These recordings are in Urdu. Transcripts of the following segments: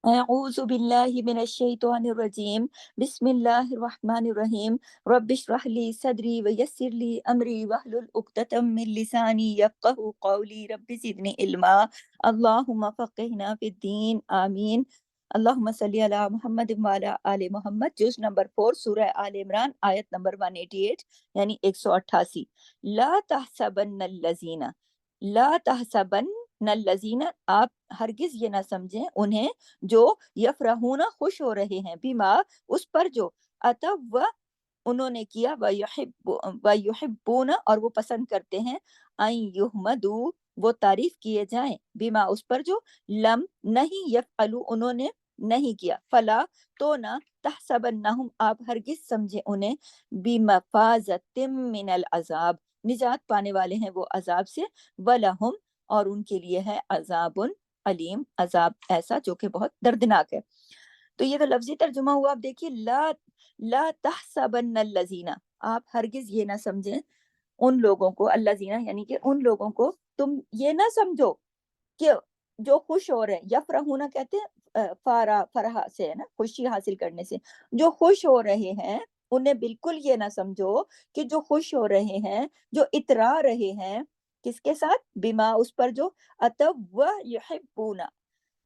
أعوذ بالله من الشيطان الرجيم بسم الله الرحمن الرحيم رب اشرح لي صدري ويسر لي أمري واحلل عقدة من لساني يفقهوا قولي رب زدني علما اللهم فقهنا في الدين آمين اللهم صل على محمد وعلى آل محمد جز نمبر 4 سورہ آل عمران آیت نمبر 188 یعنی 188 لا تحسبن الذین لا تحسبن الذین آپ ہرگز یہ نہ سمجھیں انہیں جو یفرحون خوش ہو رہے ہیں بیما اس پر جو اتو و انہوں نے کیا وَيُحِبُّونَ اور وہ پسند کرتے ہیں ان یحمدو وہ تعریف کیے جائیں بیما اس پر جو لم نہیں یفعلوا انہوں نے نہیں کیا فلا تو نہ تحسبنہم آپ ہرگز سمجھے انہیں بمفازۃ من العذاب نجات پانے والے ہیں وہ عذاب سے ولہم اور ان کے لیے ہے عذاب علیم عذاب ایسا جو کہ بہت دردناک ہے۔ تو یہ تو لفظی ترجمہ ہوا۔ آپ دیکھیے لا تحسبن الذین آپ ہرگز یہ نہ سمجھیں ان لوگوں کو الذین یعنی کہ ان لوگوں کو تم یہ نہ سمجھو کہ جو خوش ہو رہے ہیں یفرحون کہتے ہیں فرح سے ہے نا خوشی حاصل کرنے سے جو خوش ہو رہے ہیں انہیں بالکل یہ نہ سمجھو کہ جو خوش ہو رہے ہیں جو اترا رہے ہیں کس کے ساتھ بما اس پر جو اتو و یحبون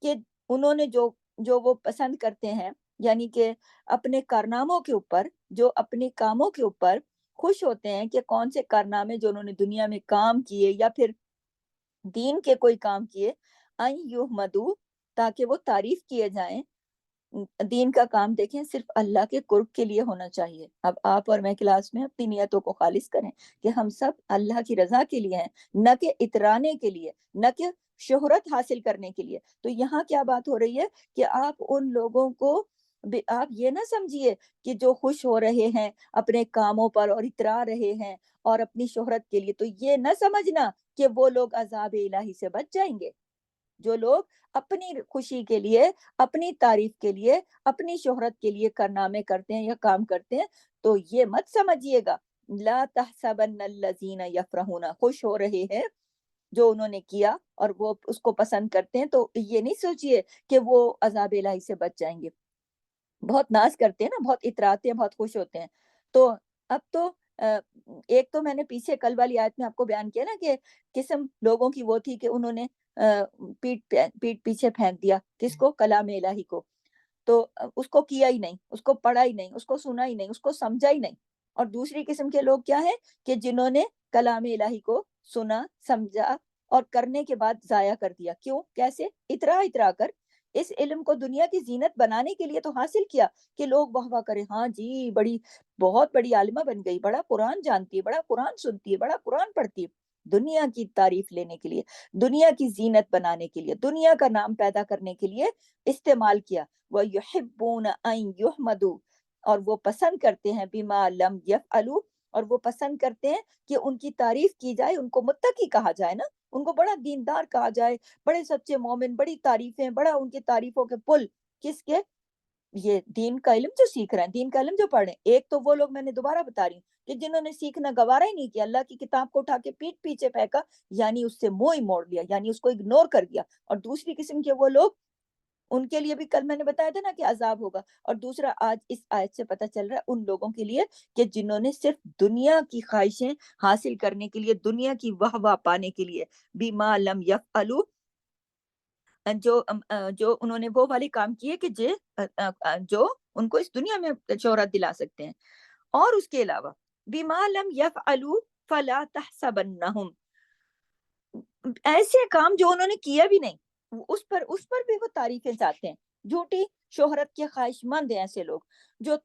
کہ انہوں نے جو وہ پسند کرتے ہیں یعنی کہ اپنے کارناموں کے اوپر جو اپنے کاموں کے اوپر خوش ہوتے ہیں کہ کون سے کارنامے جو انہوں نے دنیا میں کام کیے یا پھر دین کے کوئی کام کیے ان یحمدو تاکہ وہ تعریف کیے جائیں۔ دین کا کام دیکھیں صرف اللہ کے قرب کے لیے ہونا چاہیے۔ اب آپ اور میں کلاس میں اپنی نیتوں کو خالص کریں کہ ہم سب اللہ کی رضا کے لیے ہیں، نہ کہ اترانے کے لیے، نہ کہ شہرت حاصل کرنے کے لیے۔ تو یہاں کیا بات ہو رہی ہے کہ آپ ان لوگوں کو آپ یہ نہ سمجھیے کہ جو خوش ہو رہے ہیں اپنے کاموں پر اور اترا رہے ہیں اور اپنی شہرت کے لیے، تو یہ نہ سمجھنا کہ وہ لوگ عذاب الہی سے بچ جائیں گے۔ جو لوگ اپنی خوشی کے لیے، اپنی تعریف کے لیے، اپنی شہرت کے لیے کارنامے کرتے ہیں یا کام کرتے ہیں، تو یہ مت سمجھیے گا لا تحسبن الذین یفرحون خوش ہو رہے ہیں جو انہوں نے کیا اور وہ اس کو پسند کرتے ہیں، تو یہ نہیں سوچئے کہ وہ عذاب الہی سے بچ جائیں گے۔ بہت ناز کرتے ہیں نا، بہت اتراتے ہیں، بہت خوش ہوتے ہیں۔ تو اب تو ایک تو میں نے پیچھے کل والی آیت میں آپ کو بیان کیا نا کہ قسم لوگوں کی وہ تھی کہ انہوں نے پیٹ پیچھے پھینک دیا کس کو؟ کلام الہی کو۔ تو اس کو کیا ہی نہیں، اس کو پڑھا ہی نہیں، اس کو سنا ہی نہیں، اس کو سمجھا ہی نہیں۔ اور دوسری قسم کے لوگ کیا ہیں کہ جنہوں نے کلام الہی کو سنا، سمجھا اور کرنے کے بعد ضائع کر دیا۔ کیوں؟ کیسے؟ اترا اترا کر اس علم کو دنیا کی زینت بنانے کے لیے تو حاصل کیا کہ لوگ واہ واہ کریں، ہاں جی بڑی بہت بڑی عالمہ بن گئی، بڑا قرآن جانتی ہے، بڑا قرآن سنتی ہے، بڑا قرآن پڑھتی ہے۔ دنیا کی تعریف لینے کے لیے، دنیا کی زینت بنانے کے لیے، دنیا کا نام پیدا کرنے کے لیے استعمال کیا۔ وَيُحِبُّونَ أَن يُحْمَدُوا اور وہ پسند کرتے ہیں بِمَا لَمْ يَفْعَلُوا اور وہ پسند کرتے ہیں کہ ان کی تعریف کی جائے، ان کو متقی کہا جائے نا، ان کو بڑا دیندار کہا جائے، بڑے سچے مومن، بڑی تعریفیں، بڑا ان کی تعریفوں کے پل کس کے؟ یہ دین کا علم جو سیکھ رہے ہیں، دین کا علم جو پڑھ رہے ہیں۔ ایک تو وہ لوگ میں نے دوبارہ بتا رہی ہوں کہ جنہوں نے سیکھنا گوارا ہی نہیں کیا، اللہ کی کتاب کو اٹھا کے پیٹ پیچھے پھینکا، یعنی اس سے منہ ہی موڑ لیا، یعنی اس کو اگنور کر دیا۔ اور دوسری قسم کے وہ لوگ، ان کے لیے بھی کل میں نے بتایا تھا نا کہ عذاب ہوگا۔ اور دوسرا آج اس آیت سے پتہ چل رہا ہے ان لوگوں کے لیے کہ جنہوں نے صرف دنیا کی خواہشیں حاصل کرنے کے لیے، دنیا کی واہ واہ پانے کے لیے بما لم یفعلوا جو انہوں نے وہ والے کام کیے کہ جو ان کو اس دنیا میں شہرت دلا سکتے ہیں۔ اور اس کے علاوہ بما لم یفعلوا فلا تحسبنہم ایسے کام جو انہوں نے کیا بھی نہیں، اس پر بھی وہ تعریفیں چاہتے ہیں۔ جھوٹی شہرت کے خواہش مند ہیں ایسے لوگ جو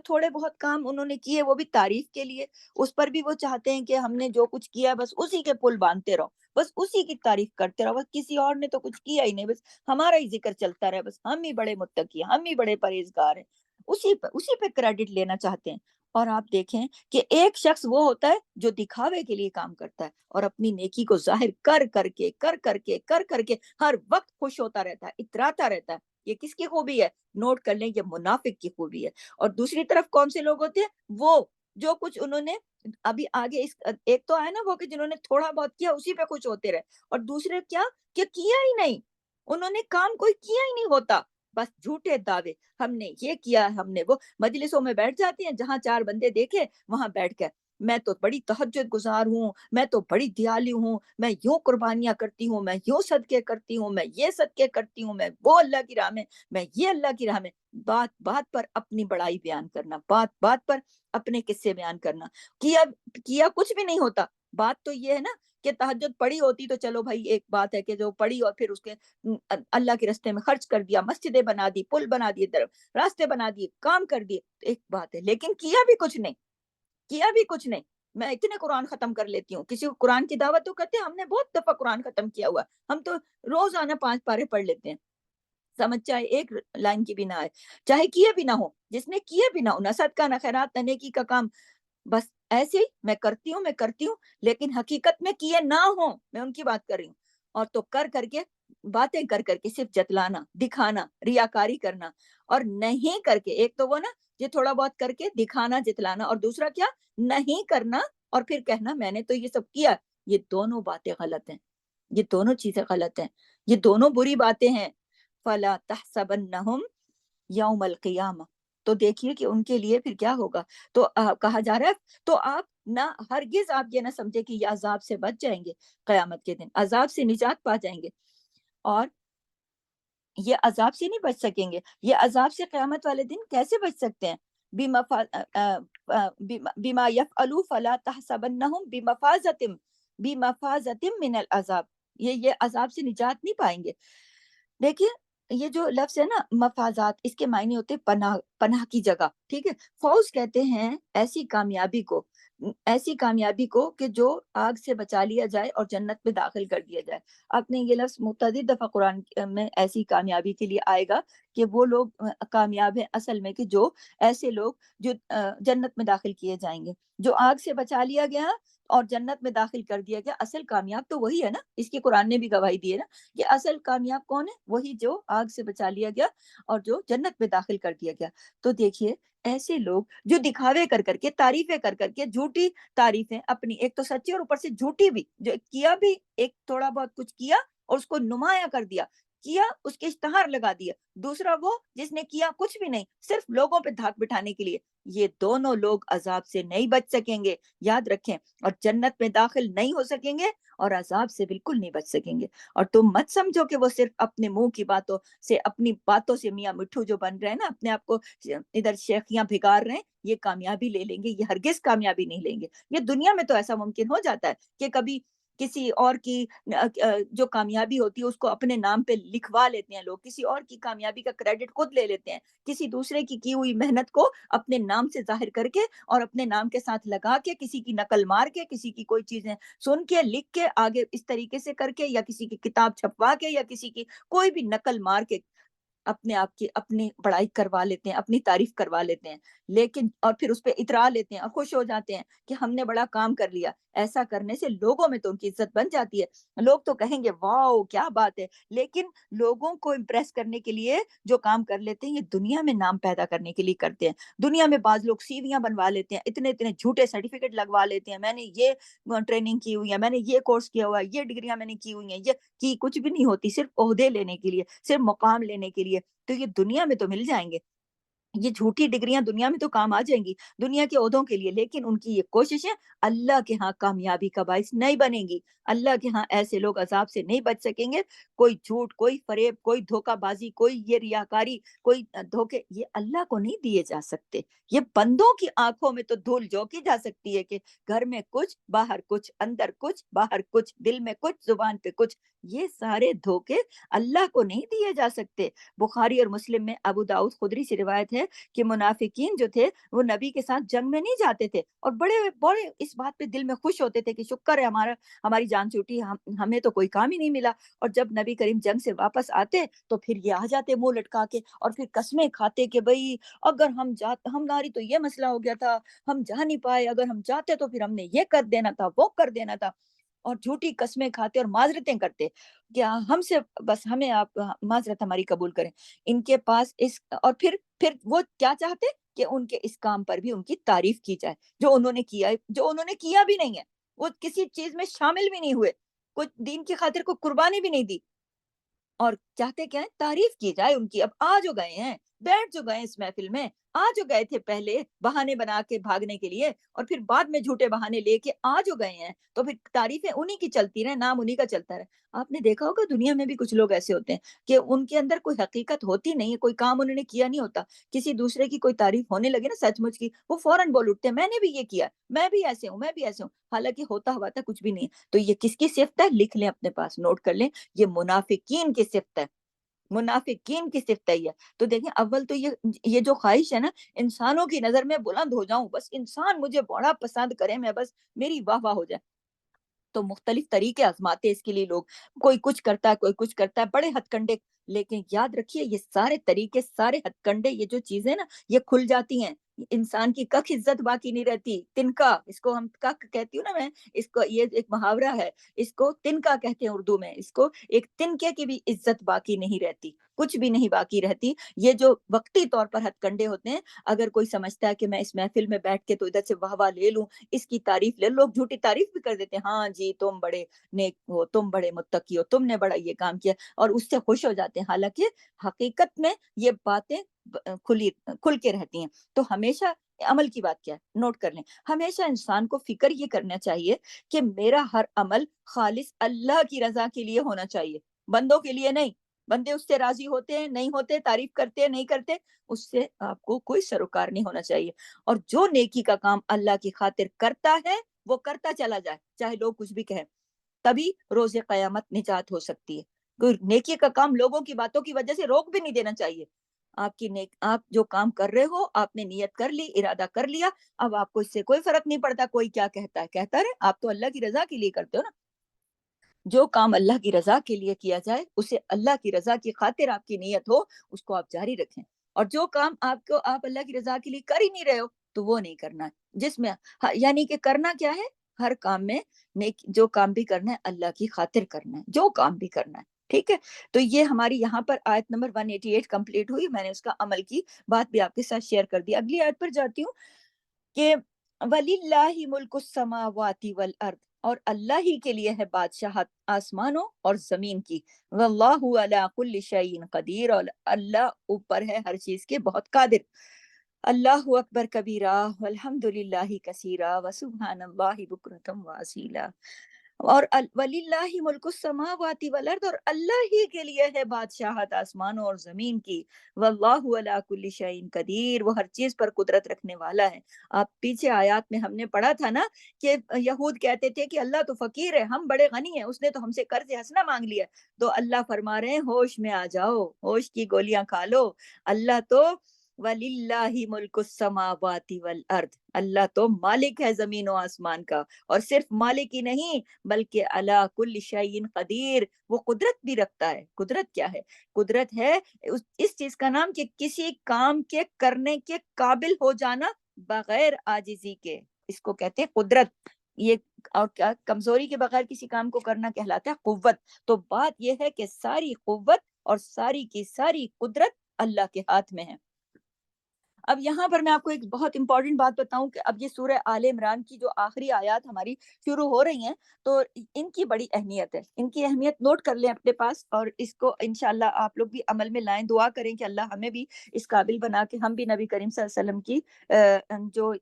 تھوڑے بہت کام انہوں نے کیے وہ بھی تعریف کے لیے، اس پر بھی وہ چاہتے ہیں کہ ہم نے جو کچھ کیا بس اسی کے پل باندھتے رہو، بس اسی کی تعریف کرتے رہو، بس کسی اور نے تو کچھ کیا ہی نہیں، بس ہمارا ہی ذکر چلتا رہے، بس ہم ہی بڑے متقی ہیں، ہم ہی بڑے پرہیزگار ہیں، اسی پہ کریڈٹ لینا چاہتے ہیں۔ اور آپ دیکھیں کہ ایک شخص وہ ہوتا ہے جو دکھاوے کے لیے کام کرتا ہے اور اپنی نیکی کو ظاہر کر کر کے ہر وقت خوش ہوتا رہتا ہے، اتراتا رہتا ہے۔ یہ کس کی خوبی ہے؟ نوٹ کر لیں، یہ منافق کی خوبی ہے۔ اور دوسری طرف کون سے لوگ ہوتے ہیں؟ وہ جو کچھ انہوں نے ابھی آگے ایک تو ہے نا وہ کہ جنہوں نے تھوڑا بہت کیا اسی پہ خوش ہوتے رہے، اور دوسرے کیا کہ کیا ہی نہیں، انہوں نے کام کوئی کیا ہی نہیں ہوتا، بس جھوٹے دعوے، ہم نے یہ کیا، ہم نے وہ، مجلسوں میں بیٹھ جاتی ہیں جہاں چار بندے دیکھے وہاں بیٹھ کر میں تو بڑی تہجد گزار ہوں، میں تو بڑی دیالی ہوں، میں یوں قربانیاں کرتی ہوں، میں یوں صدقے کرتی ہوں، میں یہ صدقے کرتی ہوں، میں وہ اللہ کی راہ میں یہ اللہ کی راہ میں، بات بات پر اپنی بڑائی بیان کرنا، بات بات پر اپنے قصے بیان کرنا، کیا کیا کچھ بھی نہیں ہوتا۔ بات تو یہ ہے نا کہ تہجد پڑھی ہوتی تو چلو بھائی ایک بات ہے کہ جو پڑھی اور پھر اس کے اللہ کے راستے میں خرچ کر دیا، مسجدیں بنا دی، پل بنا دیے، راستے بنا دیے، کام کر دیے، ایک بات ہے، لیکن کیا بھی کچھ نہیں، کیا بھی کچھ نہیں۔ میں اتنے قرآن ختم کر لیتی ہوں، کسی کو قرآن کی دعوت تو کرتے ہیں، ہم نے بہت دفعہ قرآن ختم کیا ہوا ہے، ہم تو روزانہ 5 پارے پڑھ لیتے ہیں، سمجھ چاہے ایک لائن کی بھی نہ آئے، چاہے کیے بھی نہ ہو، جس نے کیے بھی نہ ہو، نہ صدقہ نہ خیرات نہ نیکی کا کام، بس ایسے ہی میں کرتی ہوں، لیکن حقیقت میں کیے نہ ہوں، میں ان کی بات کر رہی ہوں، اور تو کر کر کے باتیں کر کر کے صرف جتلانا، دکھانا، ریاکاری کرنا، اور نہیں کر کے، ایک تو وہ نا یہ تھوڑا بہت کر کے دکھانا جتلانا، اور دوسرا کیا، نہیں کرنا اور پھر کہنا میں نے تو یہ سب کیا، یہ دونوں باتیں غلط ہیں، یہ دونوں چیزیں غلط ہیں، یہ دونوں بری باتیں ہیں۔ فلا تحسبنہم یوم القیامہ، تو دیکھیے کہ ان کے لیے پھر کیا ہوگا، تو کہا جا رہا ہے تو آپ نہ ہرگز آپ یہ نہ سمجھے کہ یہ عذاب سے بچ جائیں گے، قیامت کے دن عذاب سے نجات پا جائیں گے، اور یہ عذاب سے نہیں بچ سکیں گے، یہ عذاب سے قیامت والے دن کیسے بچ سکتے ہیں، بما یفعلوا فلا تحسبنہم بمفازۃ من العذاب، یہ عذاب سے نجات نہیں پائیں گے۔ دیکھیے یہ جو لفظ ہے نا مفازات، اس کے معنی ہوتے ہیں پناہ، پناہ کی جگہ، ٹھیک ہے، فوز کہتے ہیں ایسی کامیابی کو کہ جو آگ سے بچا لیا جائے اور جنت میں داخل کر دیا جائے۔ آپ نے یہ لفظ متعدد دفعہ قرآن میں ایسی کامیابی کے لیے آئے گا کہ وہ لوگ کامیاب ہیں اصل میں، کہ جو ایسے لوگ جو جنت میں داخل کیے جائیں گے، جو آگ سے بچا لیا گیا اور جنت میں داخل کر دیا گیا، اصل کامیاب تو وہی ہے نا، اس کی قرآن نے بھی گواہی دی ہے نا کہ اصل کامیاب کون ہے، وہی جو آگ سے بچا لیا گیا اور جو جنت میں داخل کر دیا گیا۔ تو دیکھیے ایسے لوگ جو دکھاوے کر کر کے، تعریفیں کر کر کے، جھوٹی تعریفیں اپنی، ایک تو سچی اور اوپر سے جھوٹی بھی، جو کیا بھی ایک تھوڑا بہت کچھ کیا اور اس کو نمایاں کر دیا، کیا اس کے اشتہار لگا دیا، دوسرا وہ جس نے کیا کچھ بھی نہیں، صرف لوگوں پہ دھاک بٹھانے کے لیے، یہ دونوں لوگ عذاب سے نہیں بچ سکیں گے، یاد رکھیں، اور جنت میں داخل نہیں ہو سکیں گے اور عذاب سے بالکل نہیں بچ سکیں گے۔ اور تم مت سمجھو کہ وہ صرف اپنے منہ کی باتوں سے، اپنی باتوں سے میاں مٹھو جو بن رہے ہیں نا، اپنے آپ کو ادھر شیخیاں بھگار رہے ہیں، یہ کامیابی لے لیں گے، یہ ہرگز کامیابی نہیں لیں گے۔ یہ دنیا میں تو ایسا ممکن ہو جاتا ہے کہ کبھی کسی اور کی جو کامیابی ہوتی ہے اس کو اپنے نام پہ لکھوا لیتے ہیں لوگ، کسی اور کی کامیابی کا کریڈٹ خود لے لیتے ہیں، کسی دوسرے کی ہوئی محنت کو اپنے نام سے ظاہر کر کے اور اپنے نام کے ساتھ لگا کے، کسی کی نقل مار کے، کسی کی کوئی چیزیں سن کے، لکھ کے، آگے اس طریقے سے کر کے، یا کسی کی کتاب چھپوا کے، یا کسی کی کوئی بھی نقل مار کے اپنے آپ کی اپنی بڑائی کروا لیتے ہیں، اپنی تعریف کروا لیتے ہیں، لیکن اور پھر اس پہ اترا لیتے ہیں اور خوش ہو جاتے ہیں کہ ہم نے بڑا کام کر لیا۔ ایسا کرنے سے لوگوں میں تو ان کی عزت بن جاتی ہے، لوگ تو کہیں گے واؤ کیا بات ہے، لیکن لوگوں کو امپریس کرنے کے لیے جو کام کر لیتے ہیں، یہ دنیا میں نام پیدا کرنے کے لیے کرتے ہیں۔ دنیا میں بعض لوگ سیویاں بنوا لیتے ہیں، اتنے اتنے جھوٹے سرٹیفکیٹ لگوا لیتے ہیں، میں نے یہ ٹریننگ کی ہوئی ہے، میں نے یہ کورس کیا ہوا ہے، یہ ڈگریاں میں نے کی ہوئی ہیں، یہ کی کچھ بھی نہیں ہوتی، صرف عہدے لینے کے لیے، صرف مقام لینے کے لیے۔ تو یہ دنیا میں تو مل جائیں گے، یہ جھوٹی ڈگریاں دنیا میں تو کام آ جائیں گی دنیا کے عہدوں کے لیے، لیکن ان کی یہ کوششیں اللہ کے ہاں کامیابی کا باعث نہیں بنیں گی۔ اللہ کے ہاں ایسے لوگ عذاب سے نہیں بچ سکیں گے۔ کوئی جھوٹ، کوئی فریب، کوئی دھوکہ بازی، کوئی یہ ریاکاری، کوئی دھوکے، یہ اللہ کو نہیں دیے جا سکتے۔ یہ بندوں کی آنکھوں میں تو دھول جھونکی جا سکتی ہے کہ گھر میں کچھ، باہر کچھ، اندر کچھ، باہر کچھ، دل میں کچھ، زبان پہ کچھ، یہ سارے دھوکے اللہ کو نہیں دیے جا سکتے۔ بخاری اور مسلم میں ابو داؤد خدری سے روایت ہے کہ منافقین جو تھے وہ نبی کے ساتھ جنگ میں نہیں جاتے تھے، اور بڑے بڑے اس بات پہ دل میں خوش ہوتے تھے کہ شکر ہے ہماری جان چھوٹی، ہمیں تو کوئی کام ہی نہیں ملا، اور جب نبی کریم جنگ سے واپس آتے تو پھر یہ آ جاتے منہ لٹکا کے، اور پھر قسمیں کھاتے کہ بھئی اگر ہماری تو یہ مسئلہ ہو گیا تھا، ہم جا نہیں پائے، اگر ہم جاتے تو پھر ہم نے یہ کر دینا تھا، وہ کر دینا تھا، اور جھوٹی قسمیں کھاتے اور معذرتیں کرتے، کیا ہم سے بس ہمیں آپ معذرت ہماری قبول کریں۔ ان کے پاس اور پھر وہ کیا چاہتے کہ ان کے اس کام پر بھی ان کی تعریف کی جائے، جو انہوں نے کیا ہے، جو انہوں نے کیا بھی نہیں ہے، وہ کسی چیز میں شامل بھی نہیں ہوئے، کوئی دین کی خاطر کوئی قربانی بھی نہیں دی، اور چاہتے کیا ہیں تعریف کی جائے ان کی، اب آ جو گئے ہیں، بیٹھ جو گئے اس محفل میں، آ جو گئے تھے پہلے بہانے بنا کے بھاگنے کے لیے، اور پھر بعد میں جھوٹے بہانے لے کے آ جو گئے ہیں، تو پھر تعریفیں انہی کی چلتی رہیں، نام انہی کا چلتا رہے۔ آپ نے دیکھا ہوگا دنیا میں بھی کچھ لوگ ایسے ہوتے ہیں کہ ان کے اندر کوئی حقیقت ہوتی نہیں ہے، کوئی کام انہوں نے کیا نہیں ہوتا، کسی دوسرے کی کوئی تعریف ہونے لگے نا سچ مچ کی، وہ فوراً بول اٹھتے ہیں میں نے بھی یہ کیا، میں بھی ایسے ہوں، میں بھی ایسے ہوں، حالانکہ ہوتا ہوا تھا کچھ بھی نہیں ہے۔ تو یہ کس کی صفت ہے؟ لکھ لیں اپنے پاس، نوٹ کر لیں، یہ منافقین کی صفت ہے، منافقین کی صفت ہے یہ۔ تو دیکھیں اول تو یہ جو خواہش ہے نا انسانوں کی نظر میں بلند ہو جاؤں، بس انسان مجھے بڑا پسند کرے، میں بس میری واہ واہ ہو جائے، تو مختلف طریقے آزماتے ہیں اس کے لیے لوگ، کوئی کچھ کرتا ہے کوئی کچھ کرتا ہے، بڑے ہتھ کنڈے، لیکن یاد رکھیے یہ سارے طریقے سارے ہتھ کنڈے یہ جو چیزیں نا یہ کھل جاتی ہیں، انسان کی کک عزت باقی نہیں رہتی، تنکا اس کو ہم کک کہتی ہوں نا میں، اس کو یہ ایک محاورہ ہے، اس کو تنکا کہتے ہیں اردو میں، اس کو ایک تنکے کی بھی عزت باقی نہیں رہتی، کچھ بھی نہیں باقی رہتی، یہ جو وقتی طور پر ہتھ کنڈے ہوتے ہیں، اگر کوئی سمجھتا ہے کہ میں اس محفل میں بیٹھ کے تو ادھر سے واہ واہ لے لوں، اس کی تعریف لے، لوگ جھوٹی تعریف بھی کر دیتے ہیں، ہاں جی تم بڑے نیک ہو، تم بڑے متقی ہو، تم نے بڑا یہ کام کیا، اور اس سے خوش ہو جاتے ہیں، حالانکہ حقیقت میں یہ باتیں کھل کے رہتی ہیں۔ تو ہمیشہ عمل کی بات کیا ہے نوٹ کر لیں، ہمیشہ انسان کو فکر یہ کرنا چاہیے کہ میرا ہر عمل خالص اللہ کی رضا کے لیے ہونا چاہیے، بندوں کے لیے نہیں، بندے اس سے راضی ہوتے ہیں نہیں ہوتے، تعریف کرتے ہیں نہیں کرتے، اس سے آپ کو کوئی سروکار نہیں ہونا چاہیے، اور جو نیکی کا کام اللہ کی خاطر کرتا ہے وہ کرتا چلا جائے چاہے لوگ کچھ بھی کہیں، تبھی روز قیامت نجات ہو سکتی ہے۔ کوئی نیکی کا کام لوگوں کی باتوں کی وجہ سے روک بھی نہیں دینا چاہیے، آپ جو کام کر رہے ہو آپ نے نیت کر لی، ارادہ کر لیا، اب آپ کو اس سے کوئی فرق نہیں پڑتا کوئی کیا کہتا ہے، کہتا رہے، آپ تو اللہ کی رضا کے لیے کرتے ہو نا، جو کام اللہ کی رضا کے لیے کیا جائے اسے اللہ کی رضا کی خاطر آپ کی نیت ہو اس کو آپ جاری رکھیں، اور جو کام آپ اللہ کی رضا کے لیے کر ہی نہیں رہے ہو تو وہ نہیں کرنا ہے، جس میں یعنی کہ کرنا کیا ہے، ہر کام میں جو کام بھی کرنا ہے اللہ کی خاطر کرنا ہے، جو کام بھی کرنا ہے، ٹھیک ہے۔ تو یہ ہماری یہاں پر آیت نمبر 188 کمپلیٹ ہوئی، میں نے اس کا عمل کی بات بھی آپ کے ساتھ شیئر کر دی۔ اگلی آیت پر جاتی ہوں کہ وَلِلَّهِ مُلْكُ السَّمَاوَاتِ وَالْأَرْضِ، اور اللہ ہی کے لیے ہے بادشاہت آسمانوں اور زمین کی، واللہ علی کل شیء قدیر، اور اللہ اوپر ہے ہر چیز کے بہت قادر، اللہ اکبر کبیرہ والحمد للہ کثیرہ وسبحان اللہ بکرۃ واسیلہ، اور وللہ ملک السماوات والارض، اور اللہ ہی کے لیے ہے بادشاہت آسمانوں اور زمین کی، واللہ علی کل شیء قدیر، وہ ہر چیز پر قدرت رکھنے والا ہے۔ آپ پیچھے آیات میں ہم نے پڑھا تھا نا کہ یہود کہتے تھے کہ اللہ تو فقیر ہے، ہم بڑے غنی ہیں، اس نے تو ہم سے قرض حسنہ مانگ لیا، تو اللہ فرما رہے ہیں ہوش میں آ جاؤ، ہوش کی گولیاں کھا لو، اللہ تو وَلِلَّهِ مُلْكُ السَّمَاوَاتِ وَالْأَرْضِ، اللہ تو مالک ہے زمین و آسمان کا، اور صرف مالک ہی نہیں بلکہ عَلَى كُلِّ شَيْءٍ قدیر، وہ قدرت بھی رکھتا ہے۔ قدرت کیا ہے؟ قدرت ہے اس چیز کا نام کہ کسی کام کے کرنے کے قابل ہو جانا بغیر عاجزی کے، اس کو کہتے ہیں قدرت۔ یہ اور کیا کمزوری کے بغیر کسی کام کو کرنا کہلاتا ہے قوت۔ تو بات یہ ہے کہ ساری قوت اور ساری کی ساری قدرت اللہ کے ہاتھ میں ہے۔ اب یہاں پر میں آپ کو ایک بہت امپورٹنٹ بات بتاؤں کہ اب یہ سورہ آل عمران کی جو آخری آیات ہماری شروع ہو رہی ہیں، تو ان کی بڑی اہمیت ہے، ان کی اہمیت نوٹ کر لیں اپنے پاس، اور اس کو انشاءاللہ آپ لوگ بھی عمل میں لائیں، دعا کریں کہ اللہ ہمیں بھی اس قابل بنا کے ہم بھی نبی کریم صلی اللہ علیہ وسلم کی جو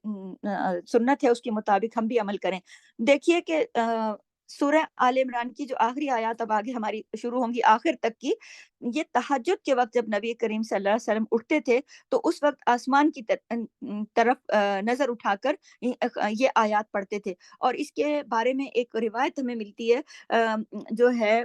سنت ہے اس کے مطابق ہم بھی عمل کریں۔ دیکھیے کہ سورہ آل عمران کی جو آخری آیات اب آگے ہماری شروع ہوں گی آخر تک کی، یہ تہجد کے وقت جب نبی کریم صلی اللہ علیہ وسلم اٹھتے تھے تو اس وقت آسمان کی طرف نظر اٹھا کر یہ آیات پڑھتے تھے، اور اس کے بارے میں ایک روایت ہمیں ملتی ہے جو ہے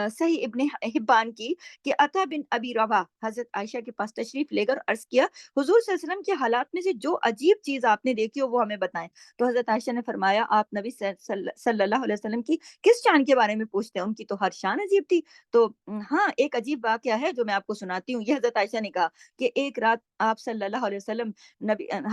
صحیح ابن حبان کی، کہ عطا بن ابی رواح حضرت عائشہ کے پاس تشریف لے کر عرض کیا حضور صلی اللہ علیہ وسلم کے حالات میں سے جو عجیب چیز آپ نے دیکھی ہو وہ ہمیں بتائیں، تو حضرت عائشہ نے فرمایا آپ نبی صلی اللہ علیہ وسلم کی کس شان کے بارے میں پوچھتے ہیں، ان کی تو ہر شان عجیب تھی، تو ہاں ایک عجیب واقعہ ہے جو میں آپ کو سناتی ہوں۔ یہ حضرت عائشہ نے کہا کہ ایک رات آپ صلی اللہ علیہ وسلم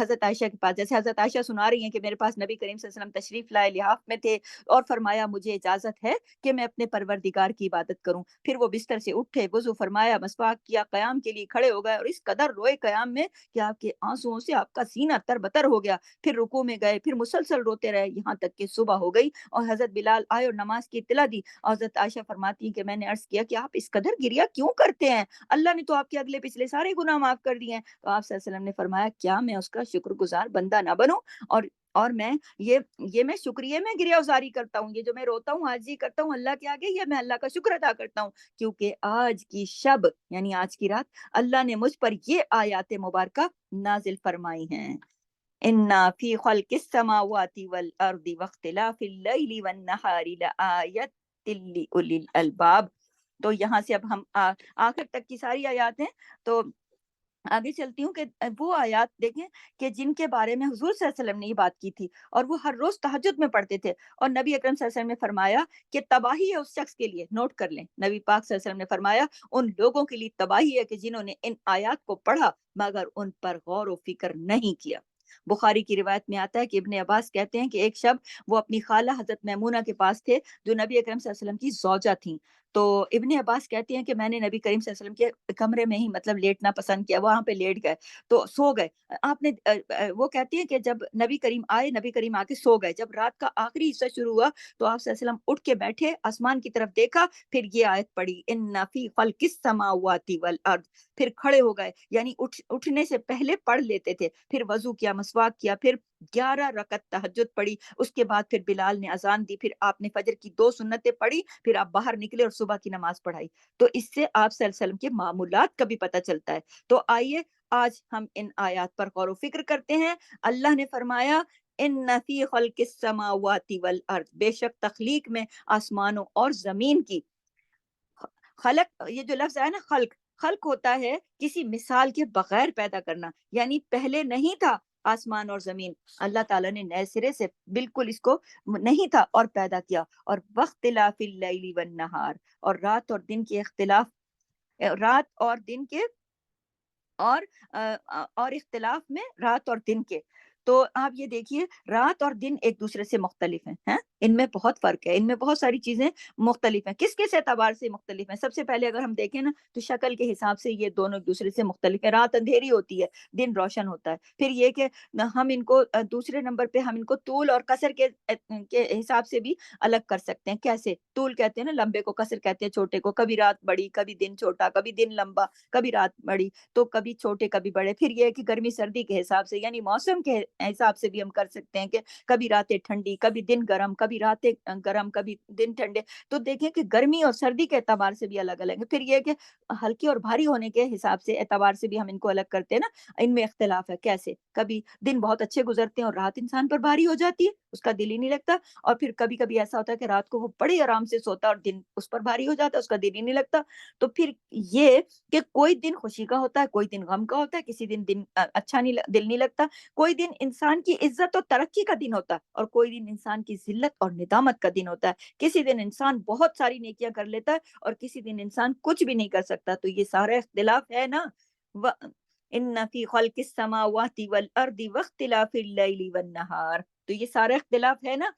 حضرت عائشہ کے پاس، جیسے حضرت عائشہ سنا رہی ہیں کہ میرے پاس نبی کریم صلی اللہ علیہ وسلم تشریف لائے، لحاف میں تھے، اور فرمایا مجھے اجازت ہے کہ میں اپنے پروردگار کی عبادت کروں۔ پھر وہ بستر سے اٹھے، وضو فرمایا، مسواک کیا، قیام کے لیے کھڑے ہو گئے، اور اس قدر روئے قیام میں کہ آپ کے آنسوؤں سے آپ کا سینہ تر بتر ہو گیا۔ پھر رکوع میں گئے، پھر مسلسل روتے رہے یہاں تک کہ صبح ہو گئی، اور حضرت بلال آئے اور نماز کی اطلاع دی۔ اور حضرت عائشہ فرماتی ہیں کہ میں نے عرض کیا کہ آپ اس قدر گریا کیوں کرتے ہیں؟ اللہ نے تو آپ کے اگلے پچھلے سارے گناہ معاف کر دیے ہیں۔ تو آپ صلی اللہ علیہ وسلم نے فرمایا کیا میں اس کا شکر گزار بندہ نہ بنوں؟ اور اور میں یہ میں شکریہ میں گریہ ازاری کرتا ہوں، یہ جو میں روتا ہوں حاجی کرتا ہوں اللہ کے آگے، یہ میں اللہ کا شکر ادا کرتا ہوں، کیونکہ آج کی شب یعنی آج کی رات اللہ نے مجھ پر یہ آیات مبارکہ نازل فرمائی ہیں۔ اِنَّ فِي خَلْقِ السَّمَاوَاتِ وَالْأَرْضِ وَاخْتِلَافِ اللَّيْلِ وَالنَّهَارِ لَآيَاتٍ لِأُولِي الْأَلْبَابِ۔ تو یہاں سے اب ہم آخر تک کی ساری آیات ہیں، تو آگے چلتی ہوں کہ وہ آیات دیکھیں کہ جن کے بارے میں حضور صلی اللہ علیہ وسلم نے یہ بات کی تھی، اور وہ ہر روز تہجد میں پڑھتے تھے، اور نبی اکرم صلی اللہ علیہ وسلم نے فرمایا کہ تباہی ہے اس شخص کے لیے، نوٹ کر لیں، نبی پاک صلی اللہ علیہ وسلم نے فرمایا ان لوگوں کے لیے تباہی ہے کہ جنہوں نے ان آیات کو پڑھا مگر ان پر غور و فکر نہیں کیا۔ بخاری کی روایت میں آتا ہے کہ ابن عباس کہتے ہیں کہ ایک شب وہ اپنی خالہ حضرت میمونہ کے پاس تھے جو نبی اکرم صلی اللہ علیہ وسلم کی زوجہ تھیں۔ تو ابن عباس کہتے ہیں کہ میں نے نبی کریم صلی اللہ علیہ وسلم کے کمرے میں ہی مطلب لیٹنا پسند کیا، وہاں پہ لیٹ گئے تو سو گئے۔ آپ نے وہ کہتی ہیں کہ جب نبی کریم آئے، نبی کریم آ کے سو گئے، جب رات کا آخری حصہ شروع ہوا تو آپ صلی اللہ علیہ وسلم اٹھ کے بیٹھے، آسمان کی طرف دیکھا، پھر یہ آیت پڑھی ان فی خلق السماوات والارض، پھر کھڑے ہو گئے، یعنی اٹھنے سے پہلے پڑھ لیتے تھے، پھر وضو کیا، مسواک کیا، پھر 11 رکعت تہجد پڑھی، اس کے بعد پھر بلال نے اذان دی، پھر آپ نے فجر کی 2 سنتیں پڑھی، پھر آپ باہر نکلے اور صبح کی نماز پڑھائی۔ تو اس سے آپ صلی اللہ علیہ وسلم کے معمولات کا بھی پتہ چلتا ہے۔ تو آئیے آج ہم ان آیات پر غور و فکر کرتے ہیں۔ اللہ نے فرمایا ان فی خلق السماوات والارض، بے شک تخلیق میں آسمانوں اور زمین کی، خلق، یہ جو لفظ ہے نا خلق، خلق ہوتا ہے کسی مثال کے بغیر پیدا کرنا، یعنی پہلے نہیں تھا آسمان اور زمین، اللہ تعالیٰ نے نئے سرے سے بالکل اس کو نہیں تھا اور پیدا کیا۔ اور واختلاف اللیل والنہار، اور رات اور دن کے اختلاف، رات اور دن کے، اور اور اختلاف میں رات اور دن کے، تو آپ یہ دیکھیے رات اور دن ایک دوسرے سے مختلف ہیں، ان میں بہت فرق ہے، ان میں بہت ساری چیزیں مختلف ہیں۔ کس کس اعتبار سے مختلف ہیں؟ سب سے پہلے اگر ہم دیکھیں نا تو شکل کے حساب سے یہ دونوں ایک دوسرے سے مختلف ہیں۔ رات اندھیری ہوتی ہے، دن روشن ہوتا ہے۔ پھر یہ کہ ہم ان کو دوسرے نمبر پہ ہم ان کو طول اور قصر کے حساب سے بھی الگ کر سکتے ہیں۔ کیسے؟ طول کہتے ہیں نا لمبے کو، قصر کہتے ہیں چھوٹے کو، کبھی رات بڑی، کبھی دن چھوٹا، کبھی دن لمبا، کبھی رات بڑی، تو کبھی چھوٹے کبھی بڑے۔ پھر یہ ہے کہ گرمی سردی کے حساب سے، یعنی موسم کے حساب سے بھی ہم کر سکتے ہیں کہ کبھی راتیں ٹھنڈی، کبھی دن گرم، کبھی راتیں گرم، کبھی دن ٹھنڈے۔ تو دیکھیں کہ گرمی اور سردی کے اعتبار سے بھی الگ الگ ہے۔ پھر یہ کہ ہلکی اور بھاری ہونے کے حساب سے اعتبار سے بھی ہم ان کو الگ کرتے ہیں نا، ان میں اختلاف ہے۔ کیسے؟ کبھی دن بہت اچھے گزرتے ہیں اور رات انسان پر بھاری ہو جاتی ہے، اس کا دل ہی نہیں لگتا، اور پھر کبھی کبھی ایسا ہوتا ہے کہ رات کو وہ بڑے آرام سے سوتا ہے اور دن اس پر بھاری ہو جاتا ہے، اس کا دل ہی نہیں لگتا۔ تو پھر یہ کہ کوئی دن خوشی کا ہوتا ہے، کوئی دن غم کا ہوتا ہے، کسی دن اچھا نہیں دل نہیں لگتا، کوئی دن انسان کی عزت اور ترقی کا دن ہوتا ہے، اور کوئی دن انسان کی ذلت اور ندامت کا دن ہوتا ہے۔ کسی دن انسان بہت ساری نیکیاں کر لیتا ہے اور کسی دن انسان کچھ بھی نہیں کر سکتا۔ تو یہ سارا اختلاف ہے نا، ان فی خلق السماوات والارض واختلاف اللیل والنہار، تو یہ سارا اختلاف ہے نا۔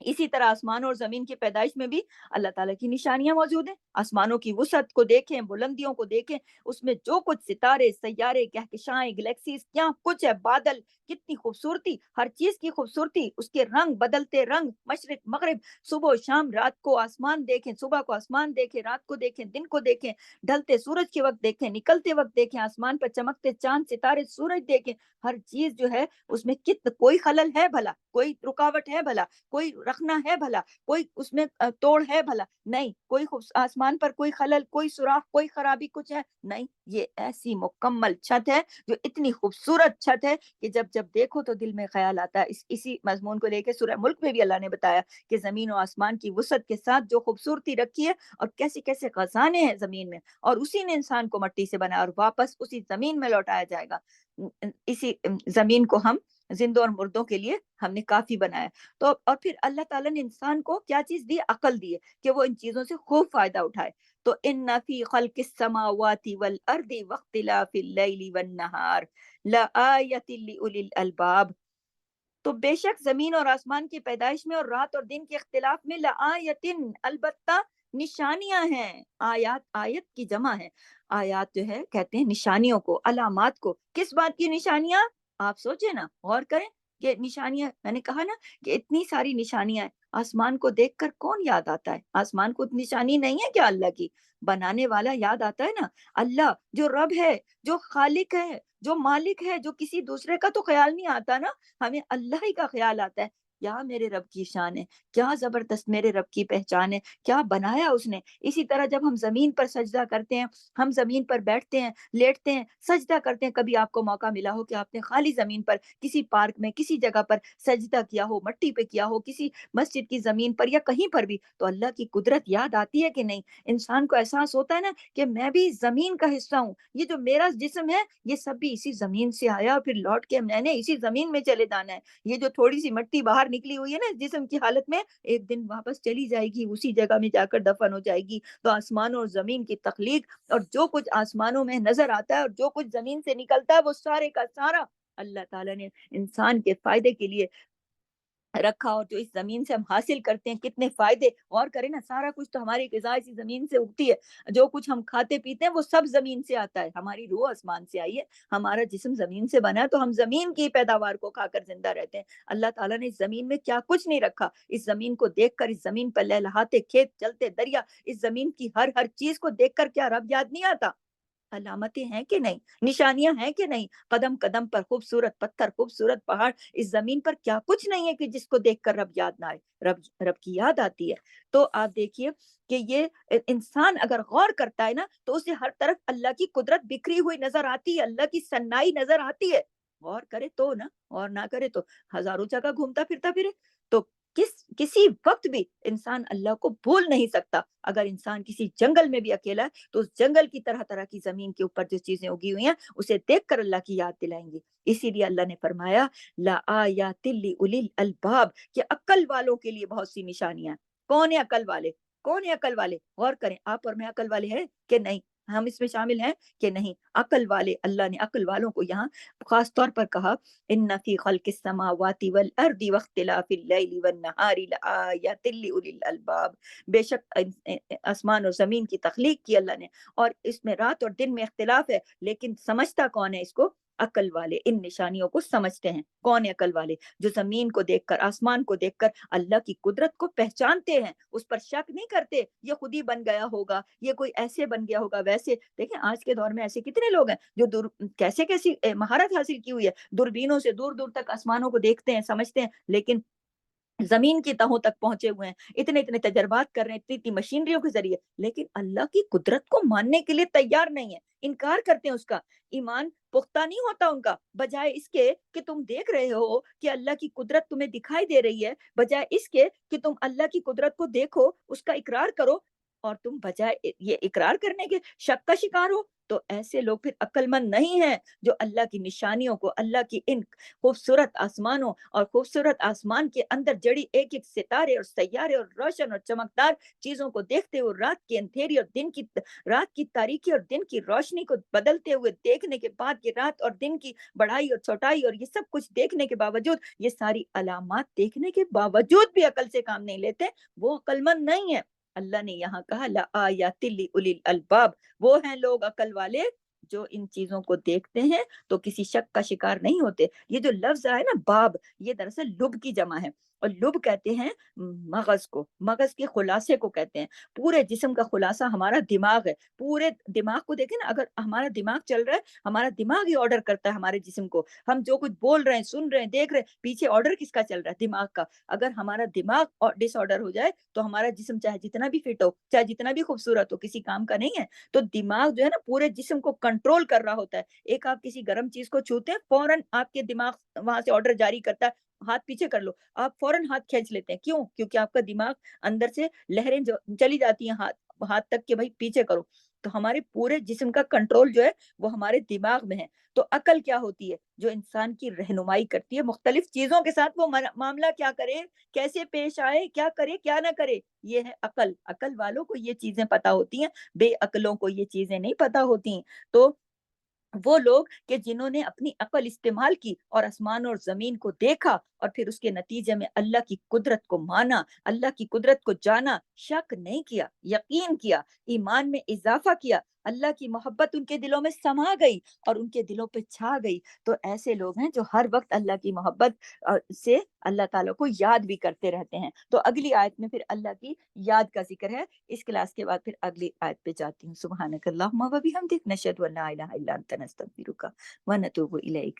اسی طرح آسمان اور زمین کی پیدائش میں بھی اللہ تعالیٰ کی نشانیاں موجود ہیں۔ آسمانوں کی وسعت کو دیکھیں، بلندیوں کو دیکھیں، اس میں جو کچھ ستارے، سیارے، کہکشائیں، گلیکسیز، کیا کچھ ہے، بادل، کتنی خوبصورتی، ہر چیز کی خوبصورتی، اس کے رنگ، بدلتے رنگ، مشرق مغرب، صبح و شام، رات کو آسمان دیکھیں، صبح کو آسمان دیکھیں، رات کو دیکھیں، دن کو دیکھیں، ڈھلتے سورج کے وقت دیکھیں، نکلتے وقت دیکھیں، آسمان پر چمکتے چاند ستارے سورج دیکھیں، ہر چیز جو ہے اس میں کوئی خلل ہے بھلا، کوئی رکاوٹ ہے بھلا، کوئی رکھنا ہے بھلا، کوئی اس میں توڑ ہے بھلا؟ نہیں، کوئی آسمان پر کوئی خلل، کوئی سوراخ، کوئی خرابی کچھ ہے؟ نہیں، یہ ایسی مکمل چھت ہے، جو اتنی خوبصورت چھت ہے کہ جب جب دیکھو تو دل میں خیال آتا ہے۔ اسی مضمون کو لے کے سورہ ملک میں بھی اللہ نے بتایا کہ زمین و آسمان کی وسعت کے ساتھ جو خوبصورتی رکھی ہے، اور کیسے کیسے خزانے ہیں زمین میں، اور اسی نے انسان کو مٹی سے بنایا اور واپس اسی زمین میں لوٹایا جائے گا۔ اسی زمین کو ہم زندوں اور مردوں کے لیے ہم نے کافی بنایا۔ تو اور پھر اللہ تعالیٰ نے انسان کو کیا چیز دی؟ عقل دی ہے کہ وہ ان چیزوں سے خوب فائدہ اٹھائے۔ تو ان فی خلق السماوات والارض واختلاف اللیل والنہار لآیۃ لأولی الالباب، تو بے شک زمین اور آسمان کی پیدائش میں اور رات اور دن کے اختلاف میں لآیتن، البتہ نشانیاں ہیں. آیات، آیت کی جمع ہے. آیات جو ہے کہتے ہیں نشانیوں کو، علامات کو. کس بات کی نشانیاں؟ آپ سوچیں نا، غور کریں کہ نشانیاں، میں نے کہا نا کہ اتنی ساری نشانیاں ہیں. آسمان کو دیکھ کر کون یاد آتا ہے؟ آسمان کو نشانی نہیں ہے کیا اللہ کی؟ بنانے والا یاد آتا ہے نا، اللہ جو رب ہے، جو خالق ہے، جو مالک ہے، جو کسی دوسرے کا تو خیال نہیں آتا نا، ہمیں اللہ ہی کا خیال آتا ہے. کیا میرے رب کی شان ہے، کیا زبردست میرے رب کی پہچان ہے، کیا بنایا اس نے. اسی طرح جب ہم زمین پر سجدہ کرتے ہیں، ہم زمین پر بیٹھتے ہیں، لیٹتے ہیں، سجدہ کرتے ہیں، کبھی آپ کو موقع ملا ہو کہ آپ نے خالی زمین پر کسی پارک میں کسی جگہ پر سجدہ کیا ہو، مٹی پہ کیا ہو، کسی مسجد کی زمین پر یا کہیں پر بھی، تو اللہ کی قدرت یاد آتی ہے کہ نہیں؟ انسان کو احساس ہوتا ہے نا کہ میں بھی زمین کا حصہ ہوں، یہ جو میرا جسم ہے یہ سب بھی اسی زمین سے آیا اور پھر لوٹ کے میں نے اسی زمین میں چلے جانا ہے. یہ جو تھوڑی سی مٹی باہر نکلی ہوئی ہے نا جسم کی حالت میں، ایک دن واپس چلی جائے گی، اسی جگہ میں جا کر دفن ہو جائے گی. تو آسمانوں اور زمین کی تخلیق اور جو کچھ آسمانوں میں نظر آتا ہے اور جو کچھ زمین سے نکلتا ہے، وہ سارے کا سارا اللہ تعالیٰ نے انسان کے فائدے کے لیے رکھا. اور جو اس زمین سے ہم حاصل کرتے ہیں کتنے فائدے، غور کریں نا، سارا کچھ تو ہماری غذا اسی زمین سے اگتی ہے. جو کچھ ہم کھاتے پیتے ہیں وہ سب زمین سے آتا ہے. ہماری روح آسمان سے آئی ہے، ہمارا جسم زمین سے بنا ہے، تو ہم زمین کی پیداوار کو کھا کر زندہ رہتے ہیں. اللہ تعالیٰ نے اس زمین میں کیا کچھ نہیں رکھا. اس زمین کو دیکھ کر، اس زمین پر لہلہاتے کھیت، چلتے دریا، اس زمین کی ہر ہر چیز کو دیکھ کر کیا رب یاد نہیں آتا؟ علامتیں ہیں کہ نہیں؟ نشانیاں ہیں کہ نہیں؟ قدم قدم پر خوبصورت پتھر، خوبصورت پہاڑ، اس زمین پر کیا کچھ نہیں ہے کہ جس کو دیکھ کر رب یاد نہ آئے؟ رب کی یاد آتی ہے. تو آپ دیکھیے کہ یہ انسان اگر غور کرتا ہے نا تو اسے ہر طرف اللہ کی قدرت بکھری ہوئی نظر آتی ہے، اللہ کی صنائی نظر آتی ہے. غور کرے تو نا، اور نہ کرے تو ہزاروں جگہ گھومتا پھرتا پھرے. تو کسی وقت بھی انسان اللہ کو بھول نہیں سکتا. اگر انسان کسی جنگل میں بھی اکیلا ہے تو اس جنگل کی طرح طرح کی زمین کے اوپر جو چیزیں اگی ہوئی ہیں اسے دیکھ کر اللہ کی یاد دلائیں گے. اسی لیے اللہ نے فرمایا لا آیات لأولی الالباب، کہ عقل والوں کے لیے بہت سی نشانیاں ہیں. کون ہے عقل والے؟ کون ہے عقل والے؟ غور کریں، آپ اور میں عقل والے ہیں کہ نہیں؟ ہم اس میں شامل ہیں کہ نہیں؟ عقل والے، اللہ نے عقل والوں کو یہاں خاص طور پر کہا ان فی خلق السماوات والارض واختلاف اللیل والنہار لآیات لأولی الالباب، بے شک آسمان اور زمین کی تخلیق کی اللہ نے، اور اس میں رات اور دن میں اختلاف ہے، لیکن سمجھتا کون ہے اس کو؟ عقل والے ان نشانیوں کو سمجھتے ہیں. کون ہے عقل والے؟ جو زمین کو دیکھ کر، آسمان کو دیکھ کر اللہ کی قدرت کو پہچانتے ہیں، اس پر شک نہیں کرتے یہ خود ہی بن گیا ہوگا، یہ کوئی ایسے بن گیا ہوگا ویسے. دیکھیں آج کے دور میں ایسے کتنے لوگ ہیں جو کیسے کیسی مہارت حاصل کی ہوئی ہے، دوربینوں سے دور دور تک آسمانوں کو دیکھتے ہیں، سمجھتے ہیں، لیکن زمین کی تہوں تک پہنچے ہوئے ہیں، اتنے اتنے تجربات کر رہے ہیں اتنی اتنی مشینریوں کے ذریعے، لیکن اللہ کی قدرت کو ماننے کے لیے تیار نہیں ہے، انکار کرتے ہیں اس کا. ایمان پختہ نہیں ہوتا ان کا. بجائے اس کے کہ تم دیکھ رہے ہو کہ اللہ کی قدرت تمہیں دکھائی دے رہی ہے، بجائے اس کے کہ تم اللہ کی قدرت کو دیکھو، اس کا اقرار کرو، اور تم بجائے یہ اقرار کرنے کے شک کا شکار ہو. تو ایسے لوگ پھر عقل مند نہیں ہیں جو اللہ کی نشانیوں کو، اللہ کی ان خوبصورت آسمانوں اور خوبصورت آسمان کے اندر جڑی ایک ایک ستارے اور سیارے اور روشن اور چمکدار چیزوں کو دیکھتے ہوئے، رات کی اندھیری اور دن کی، رات کی تاریکی اور دن کی روشنی کو بدلتے ہوئے دیکھنے کے بعد، یہ رات اور دن کی بڑائی اور چھوٹائی اور یہ سب کچھ دیکھنے کے باوجود، یہ ساری علامات دیکھنے کے باوجود بھی عقل سے کام نہیں لیتے، وہ عقل مند نہیں ہے. اللہ نے یہاں کہا لآیات لأولی الالباب، وہ ہیں لوگ عقل والے جو ان چیزوں کو دیکھتے ہیں تو کسی شک کا شکار نہیں ہوتے. یہ جو لفظ آئے نا باب، یہ دراصل لب کی جمع ہے، اور لب کہتے ہیں مغز کو، مغز کے خلاصے کو کہتے ہیں. پورے جسم کا خلاصہ ہمارا دماغ ہے. پورے دماغ کو دیکھیں نا، اگر ہمارا دماغ چل رہا ہے، ہمارا دماغ ہی آرڈر کرتا ہے ہمارے جسم کو. ہم جو کچھ بول رہے ہیں، سن رہے ہیں، دیکھ رہے ہیں، پیچھے آرڈر کس کا چل رہا ہے؟ دماغ کا. اگر ہمارا دماغ ڈس آرڈر ہو جائے تو ہمارا جسم چاہے جتنا بھی فٹ ہو، چاہے جتنا بھی خوبصورت ہو، کسی کام کا نہیں ہے. تو دماغ جو ہے نا پورے جسم کو کنٹرول کر رہا ہوتا ہے. ایک آپ کسی گرم چیز کو چھوتے ہیں، فوراً آپ کے دماغ وہاں سے آرڈر جاری کرتا ہے ہاتھ پیچھے کر لو. آپ فوراً ہاتھ کھینچ لیتے ہیں. کیوں؟ کیونکہ آپ کا دماغ اندر سے لہریں جو چلی جاتی ہیں ہاتھ تک کہ بھائی پیچھے کرو. تو ہمارے پورے جسم کا کنٹرول جو ہے وہ ہمارے دماغ میں ہے۔ تو عقل کیا ہوتی ہے؟ جو انسان کی رہنمائی کرتی ہے مختلف چیزوں کے ساتھ، وہ معاملہ کیا کرے، کیسے پیش آئے، کیا کرے کیا نہ کرے، یہ ہے عقل۔ عقل والوں کو یہ چیزیں پتہ ہوتی ہیں، بے عقلوں کو یہ چیزیں نہیں پتہ ہوتی ہیں۔ تو وہ لوگ کہ جنہوں نے اپنی عقل استعمال کی اور آسمان اور زمین کو دیکھا اور پھر اس کے نتیجے میں اللہ کی قدرت کو مانا، اللہ کی قدرت کو جانا، شک نہیں کیا، یقین کیا، ایمان میں اضافہ کیا، اللہ کی محبت ان کے دلوں میں سما گئی اور ان کے دلوں پہ چھا گئی، تو ایسے لوگ ہیں جو ہر وقت اللہ کی محبت سے اللہ تعالیٰ کو یاد بھی کرتے رہتے ہیں۔ تو اگلی آیت میں پھر اللہ کی یاد کا ذکر ہے۔ اس کلاس کے بعد پھر اگلی آیت پہ جاتی ہوں۔ سبحانک اللہم و بحمدک، نشہد ان لا الہ الا انت، نستغفرک و نتوب الیک۔